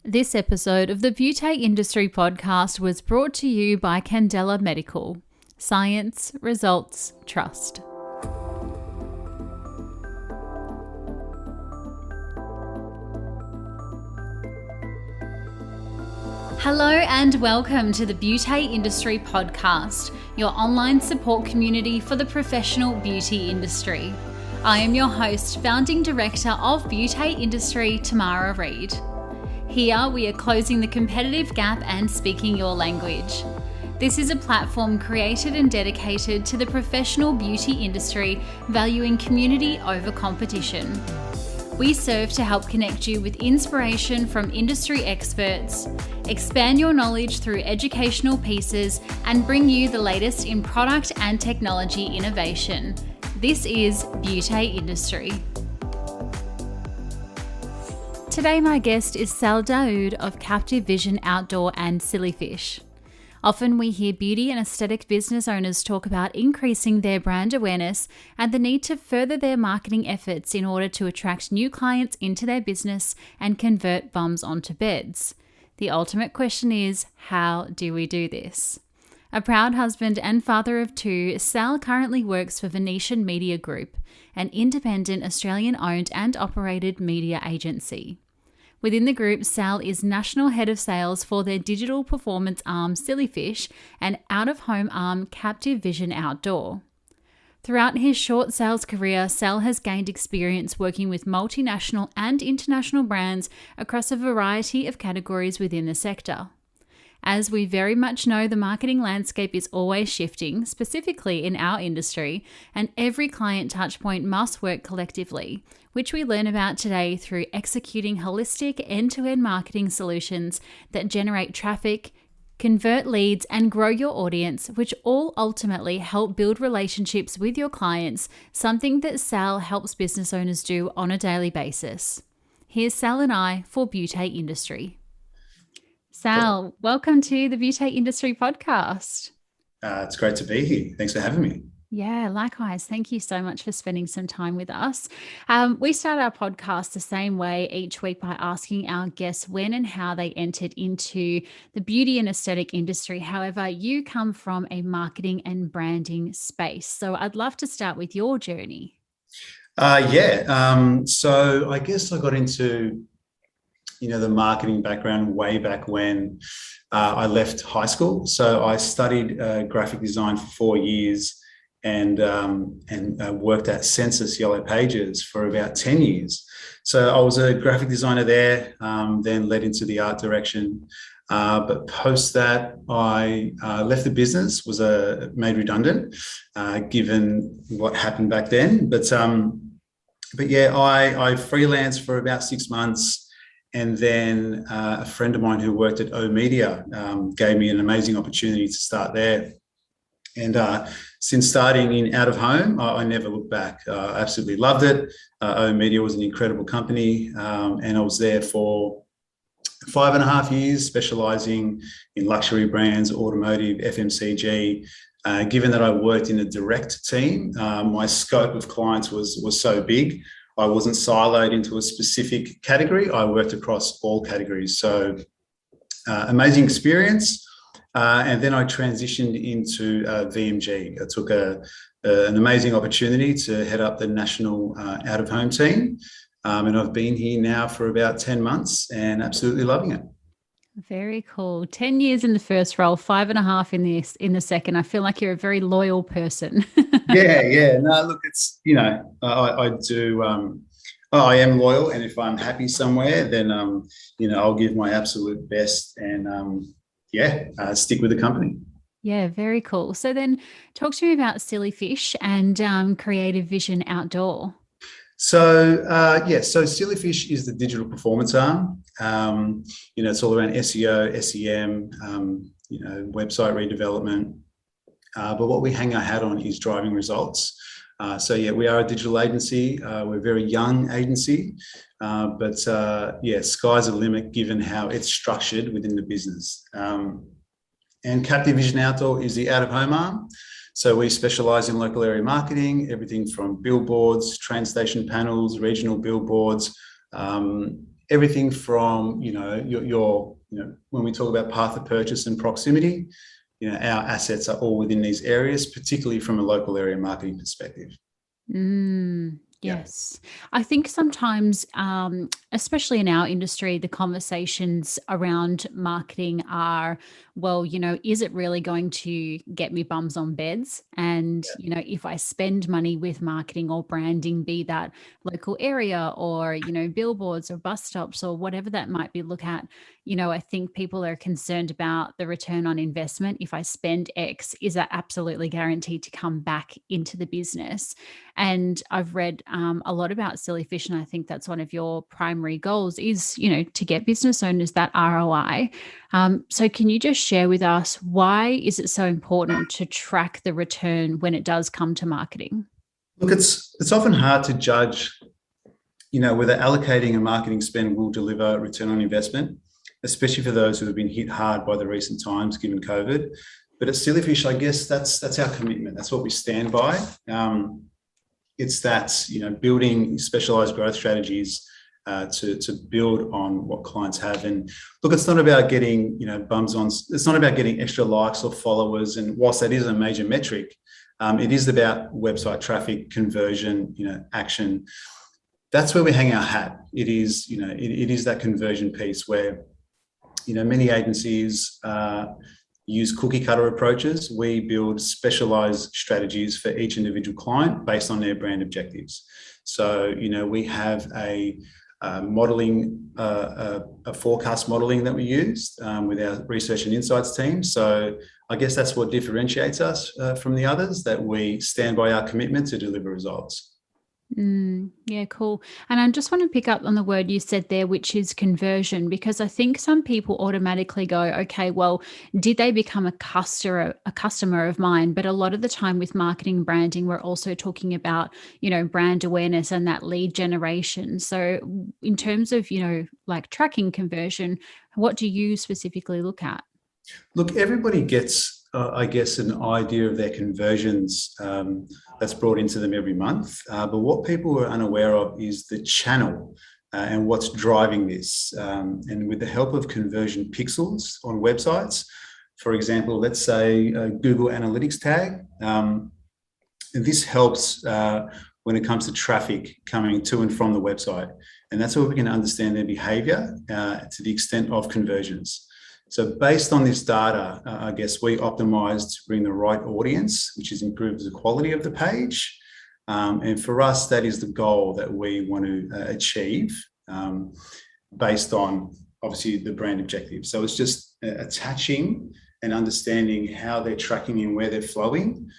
This episode of the Beauty Industry Podcast was brought to you by Candela Medical. Science, results, trust. Hello and welcome to the Beauty Industry Podcast, your online support community for the professional beauty industry. I am your host, founding director of Beauty Industry, Tamara Reid. Here we are closing the competitive gap and speaking your language. This is a platform created and dedicated to the professional beauty industry, valuing community over competition. We serve to help connect you with inspiration from industry experts, expand your knowledge through educational pieces, and bring you the latest in product and technology innovation. This is Beauty Industry. Today my guest is Sal Daoud of Captive Vision Outdoor and Sillyfish. Often we hear beauty and aesthetic business owners talk about increasing their brand awareness and the need to further their marketing efforts in order to attract new clients into their business and convert bums onto beds. The ultimate question is, how do we do this? A proud husband and father of two, Sal currently works for Venetian Media Group, an independent Australian-owned and operated media agency. Within the group, Sal is National Head of Sales for their digital performance arm Sillyfish and out-of-home arm Captive Vision Outdoor. Throughout his short sales career, Sal has gained experience working with multinational and international brands across a variety of categories within the sector. As we very much know, the marketing landscape is always shifting, specifically in our industry, and every client touchpoint must work collectively, which we learn about today through executing holistic end-to-end marketing solutions that generate traffic, convert leads, and grow your audience, which all ultimately help build relationships with your clients, something that Sal helps business owners do on a daily basis. Here's Sal and I for Beauty Industry. Sal, welcome to the Beauty Industry Podcast. It's great to be here. Thanks for having me. Yeah, likewise. Thank you so much for spending some time with us. We start our podcast the same way each week by asking our guests when and how they entered into the beauty and aesthetic industry. However, you come from a marketing and branding space. So I'd love to start with your journey. So I guess I got into the marketing background way back when I left high school. So I studied graphic design for 4 years and worked at Census Yellow Pages for about 10 years. So I was a graphic designer there, then led into the art direction. But post that, I left the business, was made redundant, given what happened back then. But yeah, I freelanced for about 6 months. And then a friend of mine who worked at O Media gave me an amazing opportunity to start there. And since starting in out of home, I never looked back. I absolutely loved it. O Media was an incredible company, and I was there for 5.5 years, specializing in luxury brands, automotive, FMCG. Given that I worked in a direct team, my scope of clients was so big. I wasn't siloed into a specific category. I worked across all categories. So amazing experience. And then I transitioned into VMG. I took an amazing opportunity to head up the national out-of-home team. And I've been here now for about 10 months and absolutely loving it. Very cool. 10 years in the first role, 5.5 in the second. I feel like you're a very loyal person. Yeah. No, look, it's, I do, I am loyal. And if I'm happy somewhere, then, I'll give my absolute best and, stick with the company. Yeah, very cool. So then talk to me about Sillyfish and Creative Vision Outdoor. So Sillyfish is the digital performance arm. It's all around SEO, SEM, website redevelopment. But what we hang our hat on is driving results. We are a digital agency. We're a very young agency, but sky's the limit given how it's structured within the business. And Captive Vision Outdoor is the out-of-home arm. So we specialise in local area marketing, everything from billboards, train station panels, regional billboards, everything from, when we talk about path of purchase and proximity, our assets are all within these areas, particularly from a local area marketing perspective. Yeah. Yes. I think sometimes, especially in our industry, the conversations around marketing are, well, is it really going to get me bums on beds? And, if I spend money with marketing or branding, be that local area or, billboards or bus stops or whatever that might be, look at, I think people are concerned about the return on investment. If I spend X, is that absolutely guaranteed to come back into the business? And I've read a lot about Sillyfish, and I think that's one of your primary goals is, to get business owners that ROI. So can you just share with us, why is it so important to track the return when it does come to marketing? Look, it's often hard to judge, whether allocating a marketing spend will deliver return on investment, especially for those who have been hit hard by the recent times given COVID. But at Sillyfish, I guess that's our commitment. That's what we stand by. It's that, building specialized growth strategies to build on what clients have. And look, it's not about getting, it's not about getting extra likes or followers. And whilst that is a major metric, it is about website traffic, conversion, action. That's where we hang our hat. It is, it is that conversion piece where, many agencies use cookie cutter approaches. We build specialized strategies for each individual client based on their brand objectives. So, we have a modeling, a forecast modeling that we use with our research and insights team. So I guess that's what differentiates us from the others, that we stand by our commitment to deliver results. Yeah, cool. And I just want to pick up on the word you said there, which is conversion, because I think some people automatically go, okay, well, did they become a customer of mine? But a lot of the time with marketing and branding, we're also talking about, brand awareness and that lead generation. So in terms of, like tracking conversion, what do you specifically look at? Look, everybody gets, I guess, an idea of their conversions that's brought into them every month. But what people are unaware of is the channel and what's driving this. And with the help of conversion pixels on websites, for example, let's say a Google Analytics tag, and this helps when it comes to traffic coming to and from the website. And that's where we can understand their behavior to the extent of conversions. So based on this data, I guess we optimized to bring the right audience, which has improved the quality of the page. And for us, that is the goal that we want to achieve based on, obviously, the brand objective. So it's just attaching and understanding how they're tracking and where they're flowing,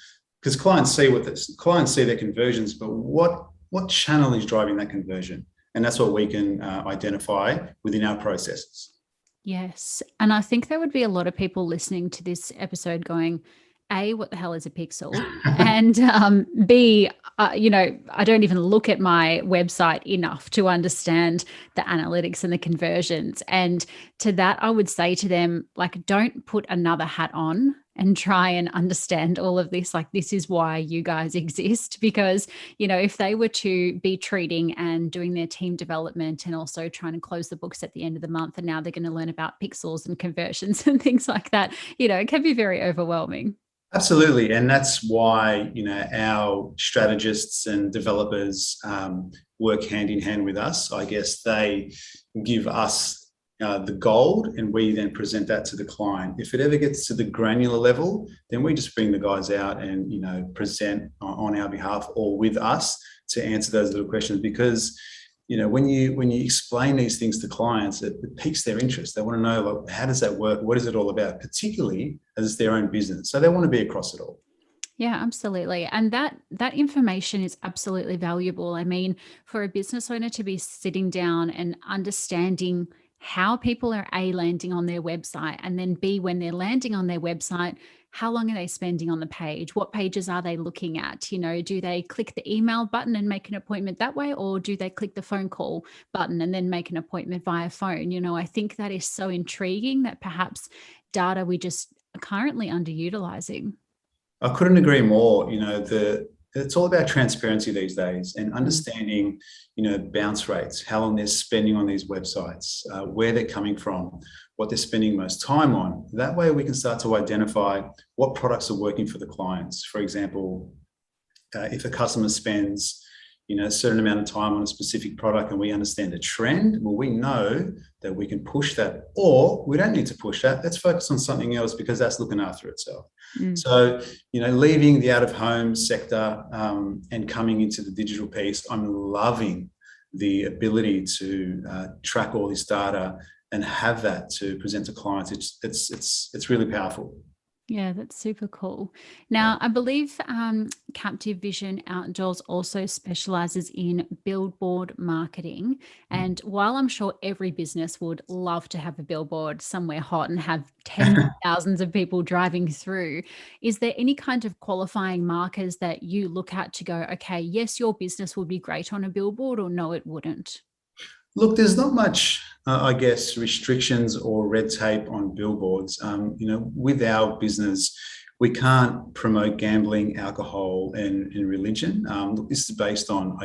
because clients see their conversions, but what channel is driving that conversion? And that's what we can identify within our processes. Yes. And I think there would be a lot of people listening to this episode going, A, what the hell is a pixel? And B, I don't even look at my website enough to understand the analytics and the conversions. And to that, I would say to them, like, don't put another hat on and try and understand all of this. Like, this is why you guys exist, because, if they were to be treating and doing their team development and also trying to close the books at the end of the month, and now they're going to learn about pixels and conversions and things like that, it can be very overwhelming. Absolutely. And that's why, our strategists and developers work hand in hand with us. I guess they give us the gold and we then present that to the client. If it ever gets to the granular level, then we just bring the guys out and, present on our behalf or with us to answer those little questions. Because, when you explain these things to clients, it piques their interest. They want to know, like, how does that work? What is it all about? Particularly as it's their own business. So they want to be across it all. Yeah, absolutely. And that information is absolutely valuable. I mean, for a business owner to be sitting down and understanding how people are A, landing on their website, and then B, when they're landing on their website, how long are they spending on the page? What pages are they looking at? Do they click the email button and make an appointment that way? Or do they click the phone call button and then make an appointment via phone? I think that is so intriguing, that perhaps data we just are currently underutilizing. I couldn't agree more. it's all about transparency these days and understanding, bounce rates, how long they're spending on these websites, where they're coming from, what they're spending most time on. That way we can start to identify what products are working for the clients. For example, if a customer spends a certain amount of time on a specific product and we understand the trend, well, we know that we can push that, or we don't need to push that. Let's focus on something else because that's looking after itself. So, leaving the out-of-home sector and coming into the digital piece, I'm loving the ability to track all this data and have that to present to clients. It's really powerful. Yeah, that's super cool. Now, I believe Captive Vision Outdoors also specializes in billboard marketing. And while I'm sure every business would love to have a billboard somewhere hot and have tens of thousands of people driving through, is there any kind of qualifying markers that you look at to go, okay, yes, your business would be great on a billboard, or no, it wouldn't? Look, there's not much, restrictions or red tape on billboards. With our business, we can't promote gambling, alcohol, and religion. This is based on,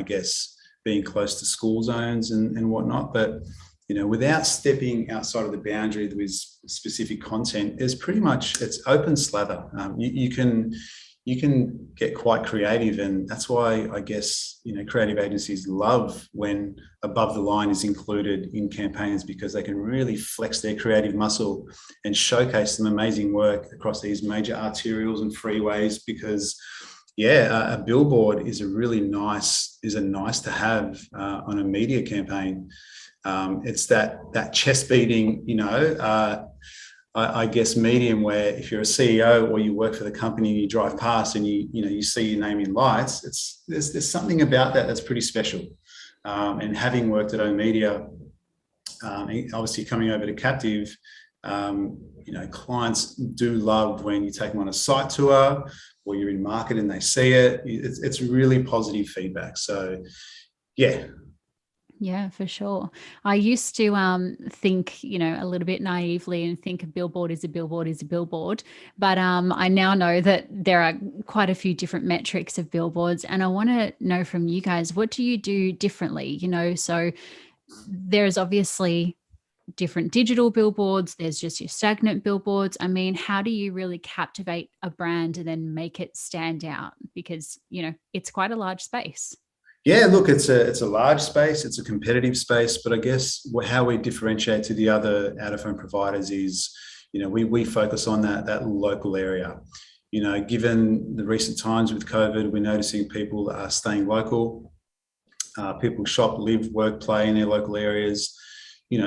being close to school zones and whatnot. But, without stepping outside of the boundary with specific content, it's open slather. You can get quite creative, and that's why creative agencies love when above the line is included in campaigns, because they can really flex their creative muscle and showcase some amazing work across these major arterials and freeways. Because a billboard is a nice to have on a media campaign. It's that chest beating, medium where if you're a CEO or you work for the company and you drive past and you see your name in lights, there's something about that that's pretty special. And having worked at oOh!media, obviously coming over to Captive, clients do love when you take them on a site tour or you're in market and they see it. It's really positive feedback. So, yeah. Yeah, for sure. I used to think, a little bit naively and think a billboard is a billboard is a billboard. But I now know that there are quite a few different metrics of billboards. And I want to know from you guys, what do you do differently? So there's obviously different digital billboards. There's just your stagnant billboards. I mean, how do you really captivate a brand and then make it stand out? Because, it's quite a large space. Yeah, look, it's a large space, it's a competitive space, but I guess how we differentiate to the other out-of-home providers is, we focus on that local area. Given the recent times with COVID, we're noticing people are staying local. People shop, live, work, play in their local areas.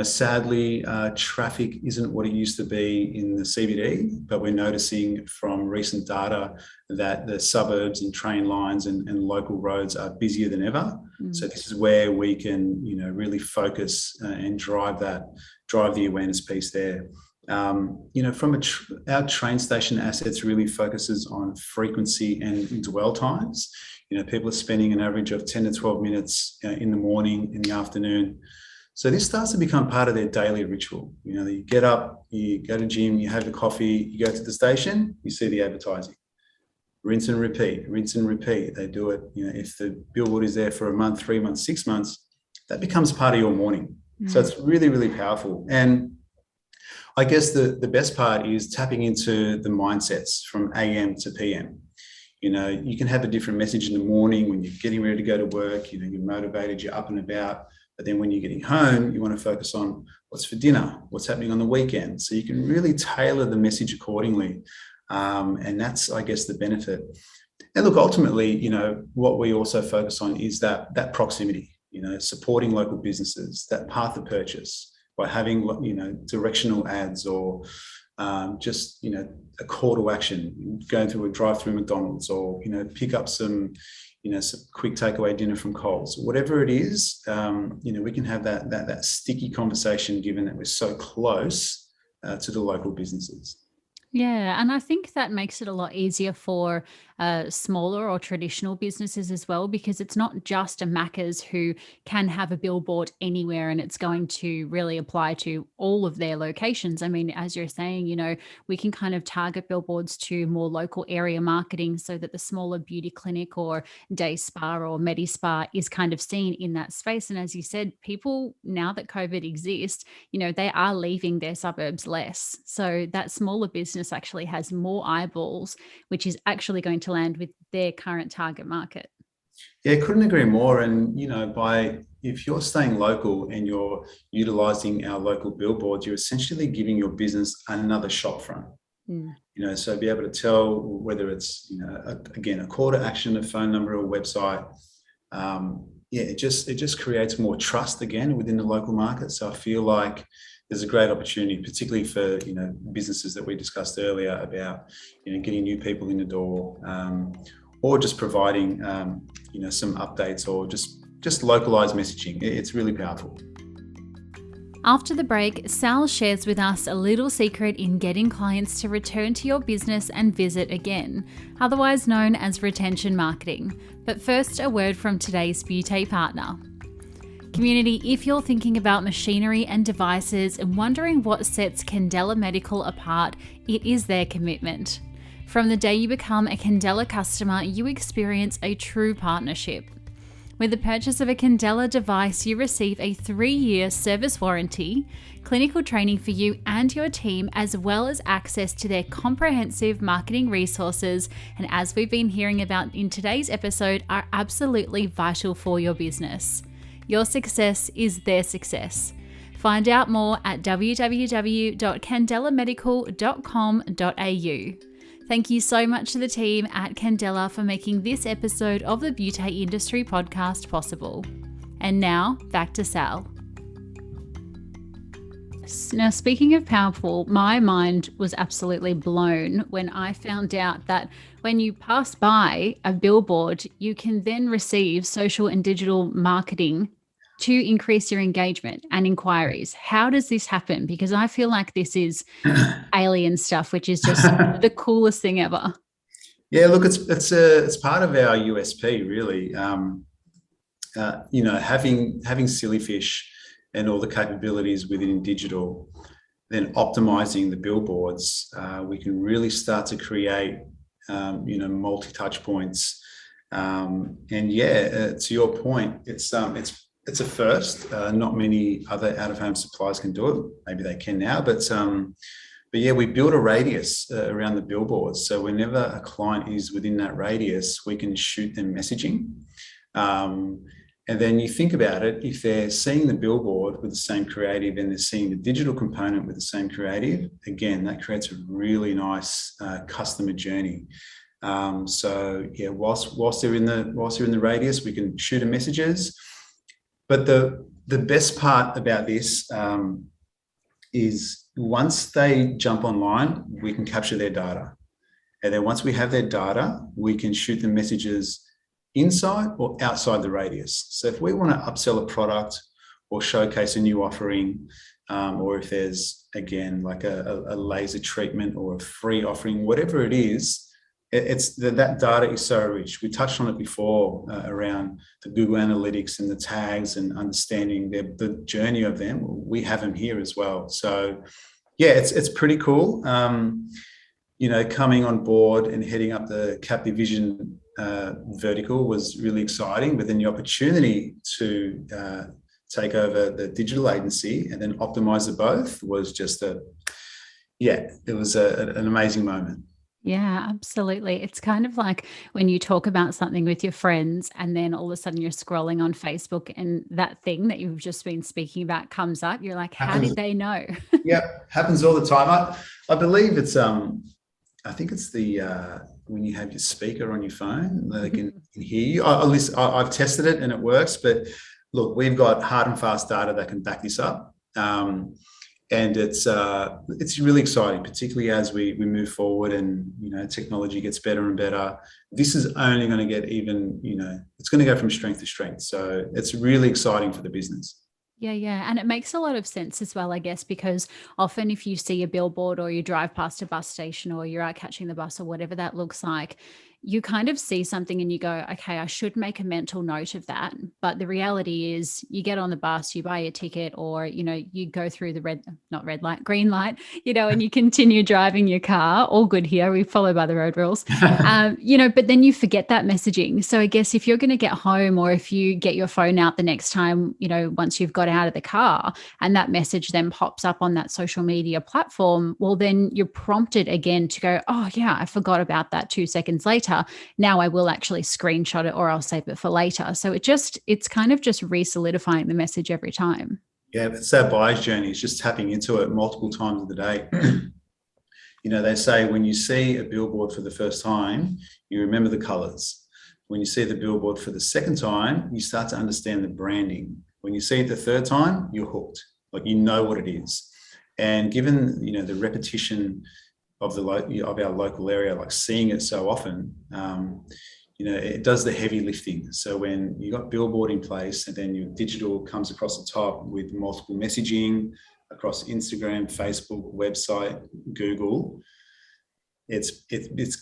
Sadly, traffic isn't what it used to be in the CBD, but we're noticing from recent data that the suburbs and train lines and local roads are busier than ever. So this is where we can, really focus and drive the awareness piece there. From our train station assets really focuses on frequency and dwell times. People are spending an average of 10 to 12 minutes in the morning, in the afternoon. So this starts to become part of their daily ritual. You get up, you go to gym, you have the coffee, you go to the station, you see the advertising. Rinse and repeat, rinse and repeat. They do it, if the billboard is there for a month, 3 months, 6 months, that becomes part of your morning. So it's really, really powerful. And I guess the best part is tapping into the mindsets from AM to PM. You can have a different message in the morning when you're getting ready to go to work, you're motivated, you're up and about. But then when you're getting home, you want to focus on what's for dinner, what's happening on the weekend. So you can really tailor the message accordingly. And that's, I guess, the benefit. And look, ultimately, what we also focus on is that proximity, supporting local businesses, that path of purchase by having, directional ads or just, a call to action, going through a drive-through McDonald's or, pick up some quick takeaway dinner from Coles, whatever it is, we can have that sticky conversation given that we're so close to the local businesses. Yeah, and I think that makes it a lot easier for smaller or traditional businesses as well, because it's not just a Macca's who can have a billboard anywhere and it's going to really apply to all of their locations. I mean, as you're saying, we can kind of target billboards to more local area marketing so that the smaller beauty clinic or day spa or medi spa is kind of seen in that space. And as you said, people, now that COVID exists, they are leaving their suburbs less. So that smaller business actually has more eyeballs, which is actually going to land with their current target market. Yeah, couldn't agree more. And, if you're staying local and you're utilizing our local billboards, you're essentially giving your business another shop front. Mm. So be able to tell whether it's, again, a call to action, a phone number, or a website. It just creates more trust again within the local market. So I feel like there's a great opportunity, particularly for businesses that we discussed earlier about getting new people in the door, or just providing some updates, or just localized messaging. It's really powerful. After the break, Sal shares with us a little secret in getting clients to return to your business and visit again, otherwise known as retention marketing. But first, a word from today's beauty partner. Community, if you're thinking about machinery and devices and wondering what sets Candela Medical apart, it is their commitment. From the day you become a Candela customer, you experience a true partnership. With the purchase of a Candela device, you receive a 3-year service warranty, clinical training for you and your team, as well as access to their comprehensive marketing resources, and as we've been hearing about in today's episode, are absolutely vital for your business. Your success is their success. Find out more at www.candelamedical.com.au. Thank you so much to the team at Candela for making this episode of the Beauty Industry Podcast possible. And now, back to Sal. Now, speaking of powerful, my mind was absolutely blown when I found out that when you pass by a billboard, you can then receive social and digital marketing to increase your engagement and inquiries. How does this happen? Because I feel like this is alien stuff, which is just the coolest thing ever. Yeah, look, it's part of our USP, really. Having Sillyfish and all the capabilities within digital, then optimizing the billboards, we can really start to create, multi-touch points. To your point, it's a first. Not many other out-of-home suppliers can do it. Maybe they can now, but we build a radius around the billboards. So whenever a client is within that radius, we can shoot them messaging. And then you think about it, if they're seeing the billboard with the same creative and they're seeing the digital component with the same creative, again, that creates a really nice customer journey. Whilst they're in the radius, we can shoot them messages. But the best part about this is once they jump online, we can capture their data. And then once we have their data, we can shoot them messages inside or outside the radius. So if we want to upsell a product or showcase a new offering, or if there's, again, like a laser treatment or a free offering, whatever it is, that data is so rich. We touched on it before around the Google Analytics and the tags and understanding the journey of them. We have them here as well. So, yeah, it's pretty cool. Coming on board and heading up the captive vision vertical was really exciting. But then the opportunity to take over the digital agency and then optimize the both was just it was an amazing moment. Yeah, absolutely. It's kind of like when you talk about something with your friends and then all of a sudden you're scrolling on Facebook and that thing that you've just been speaking about comes up. You're like, how did they know? Yeah, happens all the time. I believe it's, I think it's the, when you have your speaker on your phone, they can hear you. I've tested it and it works, but look, we've got hard and fast data that can back this up. And it's really exciting, particularly as we move forward and, technology gets better and better. This is only going to get even, it's going to go from strength to strength. So it's really exciting for the business. Yeah. And it makes a lot of sense as well, I guess, because often if you see a billboard or you drive past a bus station or you're out catching the bus or whatever that looks like, you kind of see something and you go, okay, I should make a mental note of that. But the reality is you get on the bus, you buy a ticket, or, you go through the not red light, green light, and you continue driving your car. All good here. We follow by the road rules. But then you forget that messaging. So I guess if you're going to get home, or if you get your phone out the next time, once you've got out of the car and that message then pops up on that social media platform, well, then you're prompted again to go, oh yeah, I forgot about that 2 seconds later. Now I will actually screenshot it, or I'll save it for later. So it's kind of just re-solidifying the message every time. Yeah, it's that buyer's journey. It's just tapping into it multiple times of the day. They say when you see a billboard for the first time, you remember the colors. When you see the billboard for the second time, you start to understand the branding. When you see it the third time, you're hooked. Like, you know what it is. And given, the repetition of our local area, like seeing it so often, it does the heavy lifting. So when you got billboard in place, and then your digital comes across the top with multiple messaging across Instagram, Facebook, website, Google, it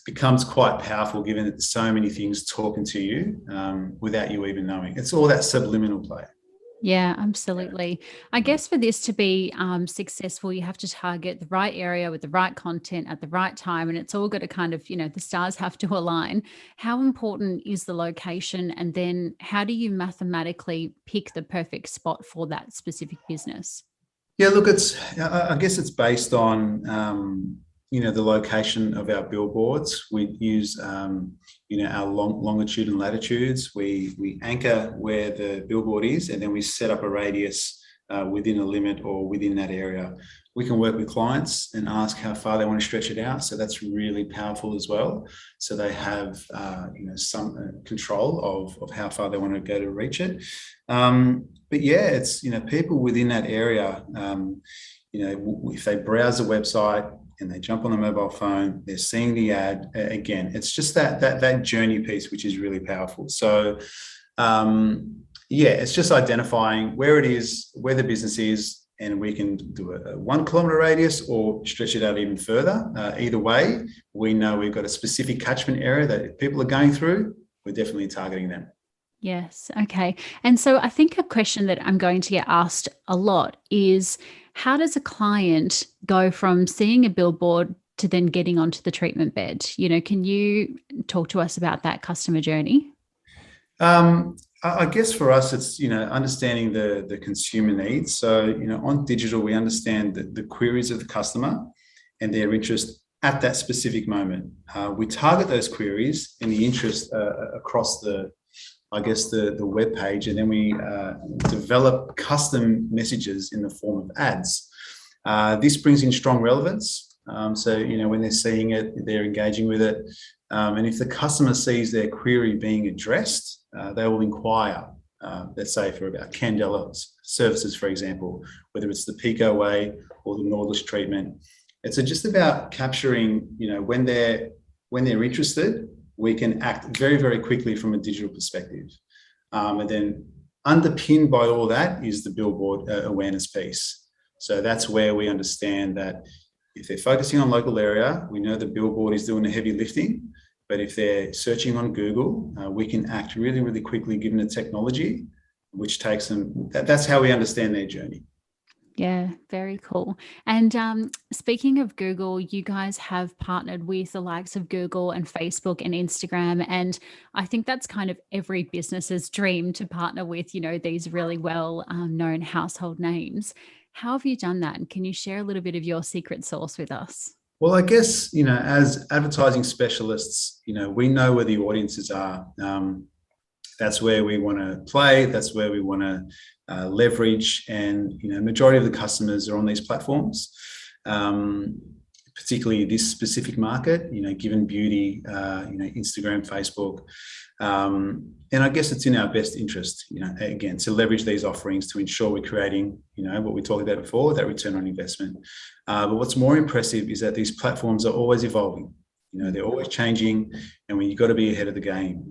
becomes quite powerful, given that there's so many things talking to you without you even knowing. It's all that subliminal play. Yeah, absolutely. I guess for this to be successful, you have to target the right area with the right content at the right time. And it's all got to kind of, the stars have to align. How important is the location? And then how do you mathematically pick the perfect spot for that specific business? Yeah, look, I guess it's based on, the location of our billboards. We use, our longitude and latitudes. We anchor where the billboard is, and then we set up a radius within a limit or within that area. We can work with clients and ask how far they want to stretch it out. So that's really powerful as well. So they have, some control of how far they want to go to reach it. But yeah, it's, people within that area, if they browse the website and they jump on the mobile phone, they're seeing the ad. Again, it's just that journey piece, which is really powerful. So, it's just identifying where it is, where the business is, and we can do a 1 kilometre radius or stretch it out even further. Either way, we know we've got a specific catchment area that if people are going through, we're definitely targeting them. Yes. Okay. And so I think a question that I'm going to get asked a lot is, how does a client go from seeing a billboard to then getting onto the treatment bed? Can you talk to us about that customer journey? I guess for us, it's, understanding the consumer needs. So, on digital, we understand the queries of the customer and their interest at that specific moment. We target those queries and the interest across the web page, and then we develop custom messages in the form of ads. This brings in strong relevance. So, when they're seeing it, they're engaging with it. And if the customer sees their query being addressed, they will inquire, let's say for about Candela services, for example, whether it's the Pico Way or the Nordish treatment. It's just about capturing, when they're interested, we can act very, very quickly from a digital perspective. And then underpinned by all that is the billboard awareness piece. So that's where we understand that if they're focusing on local area, we know the billboard is doing the heavy lifting. But if they're searching on Google, we can act really, really quickly given the technology, which takes them, that's how we understand their journey. Yeah, very cool. And speaking of Google, you guys have partnered with the likes of Google and Facebook and Instagram. And I think that's kind of every business's dream, to partner with, these really well known household names. How have you done that? And can you share a little bit of your secret sauce with us? Well, I guess, as advertising specialists, we know where the audiences are. That's where we want to play. That's where we want to leverage. And, majority of the customers are on these platforms, particularly this specific market, given beauty, Instagram, Facebook. And I guess it's in our best interest, again, to leverage these offerings to ensure we're creating, what we talked about before, that return on investment. But what's more impressive is that these platforms are always evolving. They're always changing, and you've got to be ahead of the game.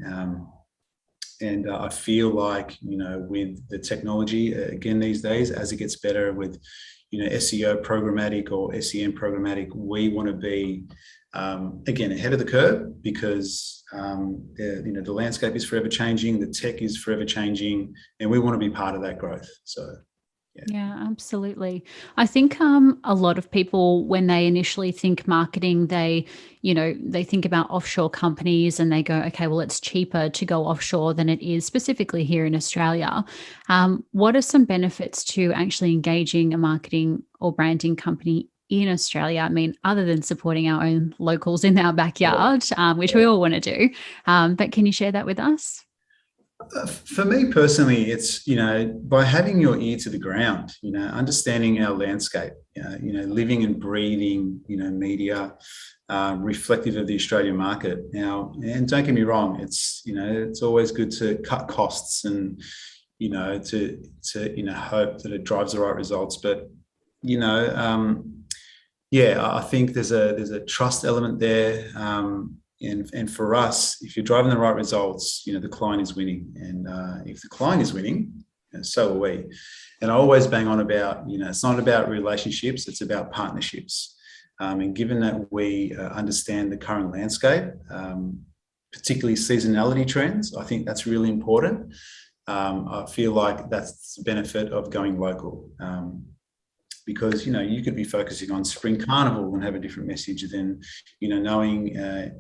And I feel like, with the technology, again, these days, as it gets better with, SEO programmatic or SEM programmatic, we want to be, again, ahead of the curve, because The landscape is forever changing, the tech is forever changing, and we want to be part of that growth. So, yeah. Yeah, absolutely. I think a lot of people, when they initially think marketing, they think about offshore companies and they go, okay, well, it's cheaper to go offshore than it is specifically here in Australia. What are some benefits to actually engaging a marketing or branding company in Australia? I mean, other than supporting our own locals in our backyard, which we all want to do. But can you share that with us? For me personally, it's, by having your ear to the ground, understanding our landscape, living and breathing, media, reflective of the Australian market. Now, and don't get me wrong, it's always good to cut costs and, to hope that it drives the right results. But, I think there's a trust element there. And for us, if you're driving the right results, the client is winning. And if the client is winning, so are we. And I always bang on about, it's not about relationships, it's about partnerships. And given that we understand the current landscape, particularly seasonality trends, I think that's really important. I feel like that's the benefit of going local. Because you could be focusing on spring carnival and have a different message than knowing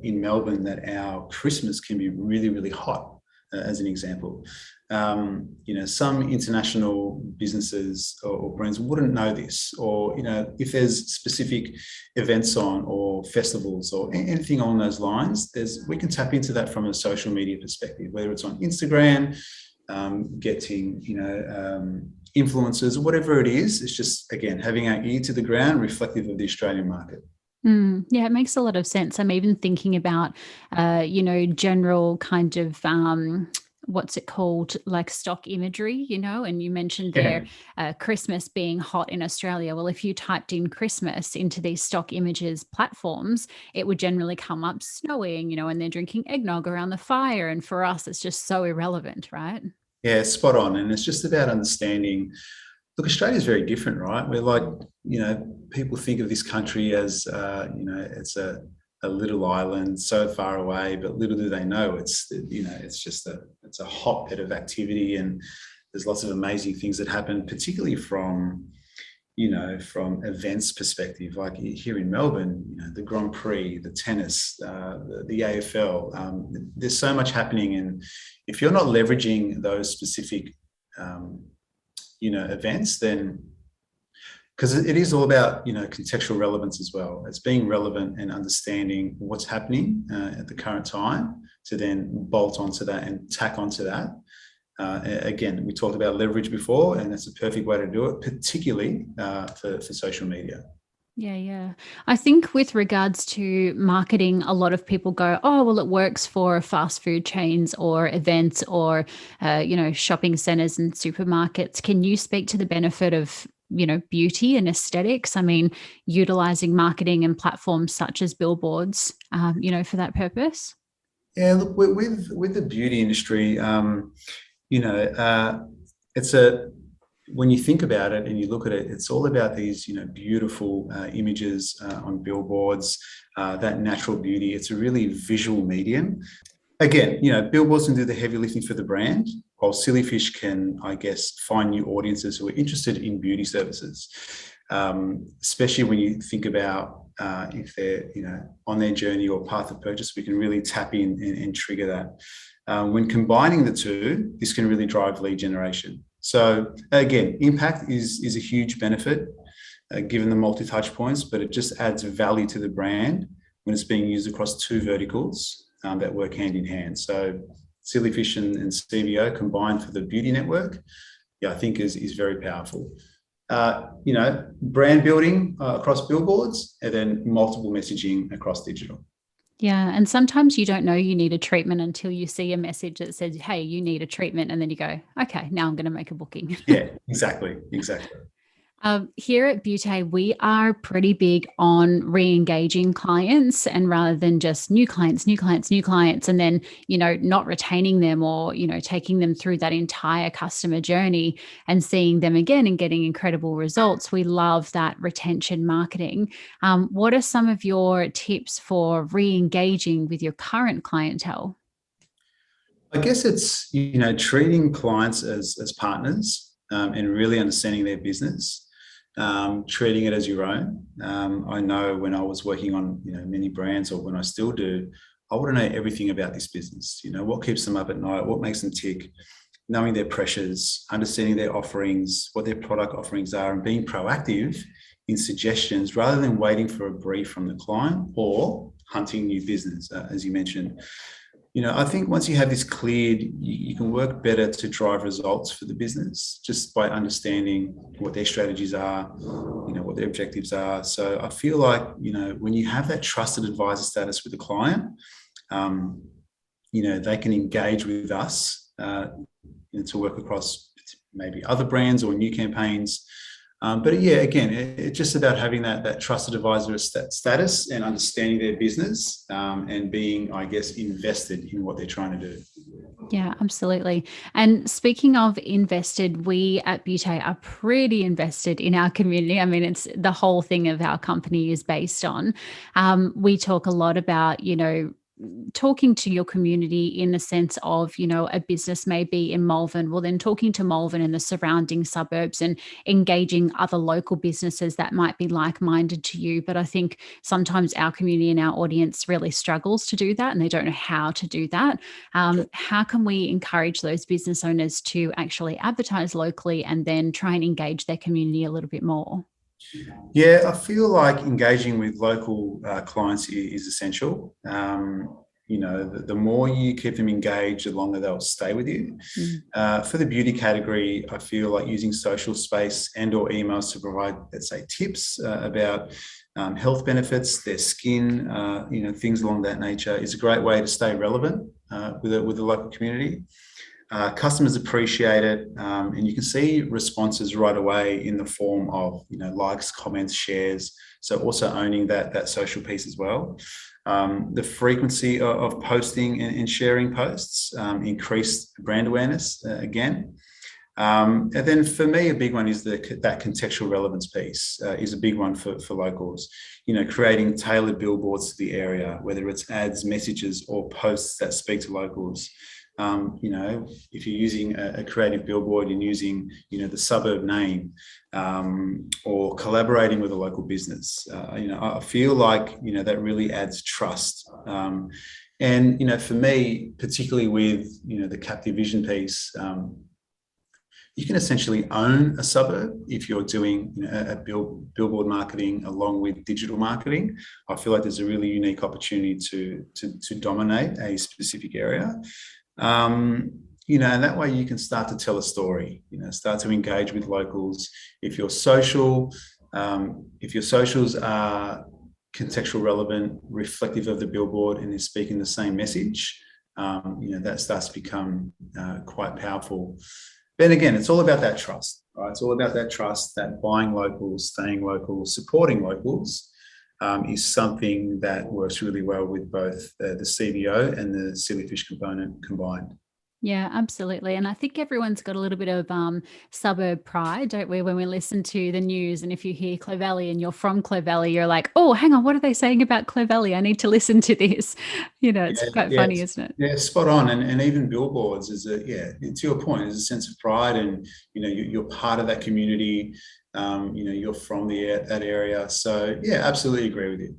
in Melbourne that our Christmas can be really, really hot, as an example. Some international businesses or brands wouldn't know this, or if there's specific events on or festivals or anything along those lines, we can tap into that from a social media perspective, whether it's on Instagram, getting influencers, whatever it is. It's just, again, having our ear to the ground, reflective of the Australian market. Yeah, it makes a lot of sense. I'm even thinking about, general kind of, what's it called, like stock imagery, and you mentioned there Christmas being hot in Australia. Well, if you typed in Christmas into these stock images platforms, it would generally come up snowing, and they're drinking eggnog around the fire. And for us, it's just so irrelevant, right? Yeah, spot on. And it's just about understanding. Look, Australia is very different, right? We're like, people think of this country as, it's a little island so far away, but little do they know it's a hotbed of activity, and there's lots of amazing things that happen, particularly from events perspective. Like here in Melbourne, the Grand Prix, the tennis, the AFL. There's so much happening, and if you're not leveraging those specific events, then, because it is all about contextual relevance as well. It's being relevant and understanding what's happening at the current time to then bolt onto that and tack onto that. Again, we talked about leverage before, and that's a perfect way to do it, particularly for social media. Yeah. I think with regards to marketing, a lot of people go, oh, well, it works for fast food chains or events or, shopping centers and supermarkets. Can you speak to the benefit of, beauty and aesthetics? I mean, utilizing marketing and platforms such as billboards, for that purpose? Yeah, look, with the beauty industry, it's when you think about it and you look at it, it's all about these, beautiful images on billboards, that natural beauty. It's a really visual medium. Again, billboards can do the heavy lifting for the brand, while Sillyfish can, I guess, find new audiences who are interested in beauty services, especially when you think about if they're, on their journey or path of purchase. We can really tap in and trigger that. When combining the two, this can really drive lead generation. So again, impact is a huge benefit given the multi-touch points, but it just adds value to the brand when it's being used across two verticals that work hand in hand. So Sillyfish and CVO combined for the beauty network, I think is very powerful. Brand building across billboards, and then multiple messaging across digital. Yeah. And sometimes you don't know you need a treatment until you see a message that says, hey, you need a treatment. And then you go, okay, now I'm going to make a booking. Yeah, exactly. Here at Butte, we are pretty big on re-engaging clients, and rather than just new clients, new clients, new clients, and then, not retaining them, or, taking them through that entire customer journey and seeing them again and getting incredible results. We love that retention marketing. What are some of your tips for re-engaging with your current clientele? I guess it's, treating clients as partners, and really understanding their business, treating it as your own. I know when I was working on, many brands, or when I still do, I want to know everything about this business. What keeps them up at night, what makes them tick, knowing their pressures, understanding their offerings, what their product offerings are, and being proactive in suggestions rather than waiting for a brief from the client or hunting new business, as you mentioned. I think once you have this cleared, you can work better to drive results for the business just by understanding what their strategies are, what their objectives are. So I feel like, when you have that trusted advisor status with the client, they can engage with us to work across maybe other brands or new campaigns. But yeah, again, it's just about having that trusted advisor status and understanding their business, and being, I guess, invested in what they're trying to do. Yeah, absolutely. And speaking of invested, we at Butte are pretty invested in our community. I mean, it's the whole thing of our company is based on. We talk a lot about, talking to your community in the sense of, a business may be in Malvern, well, then talking to Malvern and the surrounding suburbs and engaging other local businesses that might be like-minded to you. But I think sometimes our community and our audience really struggles to do that, and they don't know how to do that. How can we encourage those business owners to actually advertise locally and then try and engage their community a little bit more? Yeah, I feel like engaging with local clients is essential. The more you keep them engaged, the longer they'll stay with you. For the beauty category, I feel like using social space and or emails to provide, let's say, tips about health benefits, their skin, things along that nature is a great way to stay relevant with the local community. Customers appreciate it, and you can see responses right away in the form of likes, comments, shares. So also owning that social piece as well. The frequency of posting and sharing posts, increased brand awareness again. And then for me, a big one is that contextual relevance piece is a big one for locals. Creating tailored billboards to the area, whether it's ads, messages, or posts that speak to locals. If you're using a creative billboard and using, the suburb name, or collaborating with a local business, I feel like, that really adds trust. And, for me, particularly with, the captive vision piece, you can essentially own a suburb if you're doing a billboard marketing along with digital marketing. I feel like there's a really unique opportunity to dominate a specific area. And that way you can start to tell a story, start to engage with locals. If your socials are contextual relevant, reflective of the billboard, and is speaking the same message, that starts to become quite powerful. Then again, it's all about that trust, right? It's all about that trust, that buying locals, staying local, supporting locals, is something that works really well with both the CBO and the silly fish component combined. Yeah, absolutely. And I think everyone's got a little bit of suburb pride, don't we, when we listen to the news? And if you hear Clovelly and you're from Clovelly, you're like, oh, hang on, what are they saying about Clovelly? I need to listen to this. It's Yeah, quite yeah, funny, isn't it? yeah, spot on. And even billboards to your point, is a sense of pride, and you're part of that community. You're from that area. So yeah, absolutely agree with you.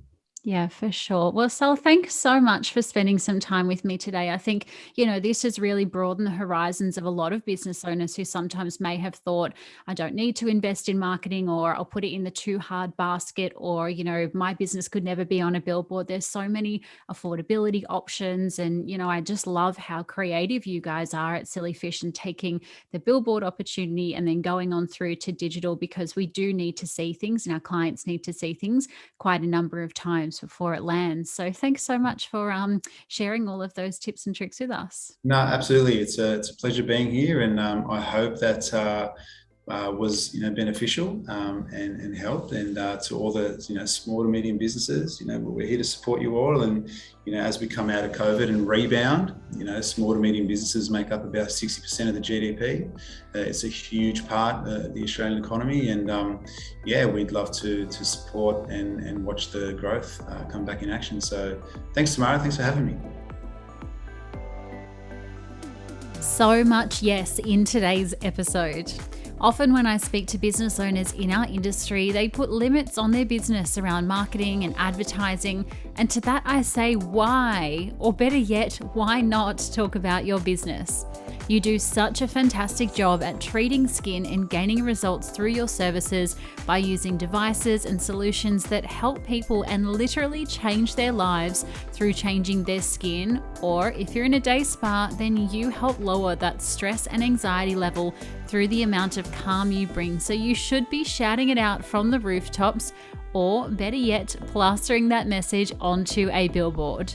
Yeah, for sure. Well, Sal, thanks so much for spending some time with me today. I think, this has really broadened the horizons of a lot of business owners who sometimes may have thought, I don't need to invest in marketing, or I'll put it in the too hard basket, or, my business could never be on a billboard. There's so many affordability options. And, I just love how creative you guys are at Silly Fish and taking the billboard opportunity and then going on through to digital, because we do need to see things and our clients need to see things quite a number of times before it lands. So thanks so much for sharing all of those tips and tricks with us. No, absolutely. It's a pleasure being here, and I hope that was beneficial and helped, and to all the small to medium businesses, we're here to support you all. And as we come out of COVID and rebound, small to medium businesses make up about 60% of the GDP. It's a huge part of the Australian economy, and we'd love to support and watch the growth come back in action. So thanks, Tamara. Thanks for having me. So much yes in today's episode. Often when I speak to business owners in our industry, they put limits on their business around marketing and advertising. And to that I say, why? Or better yet, why not talk about your business? You do such a fantastic job at treating skin and gaining results through your services by using devices and solutions that help people and literally change their lives through changing their skin. Or if you're in a day spa, then you help lower that stress and anxiety level through the amount of calm you bring. So you should be shouting it out from the rooftops, or better yet, plastering that message onto a billboard.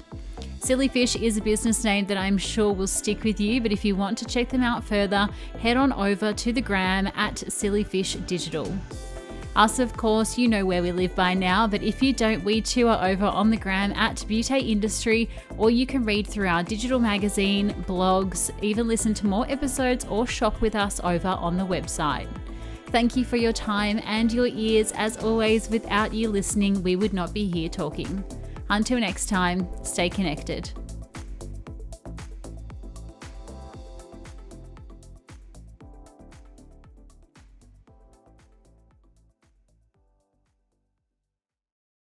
Sillyfish is a business name that I'm sure will stick with you, but if you want to check them out further, head on over to the gram at Sillyfish Digital. Us, of course, you know where we live by now, but if you don't, we too are over on the gram at Beauty Industry, or you can read through our digital magazine, blogs, even listen to more episodes or shop with us over on the website. Thank you for your time and your ears. As always, without you listening, we would not be here talking. Until next time, stay connected.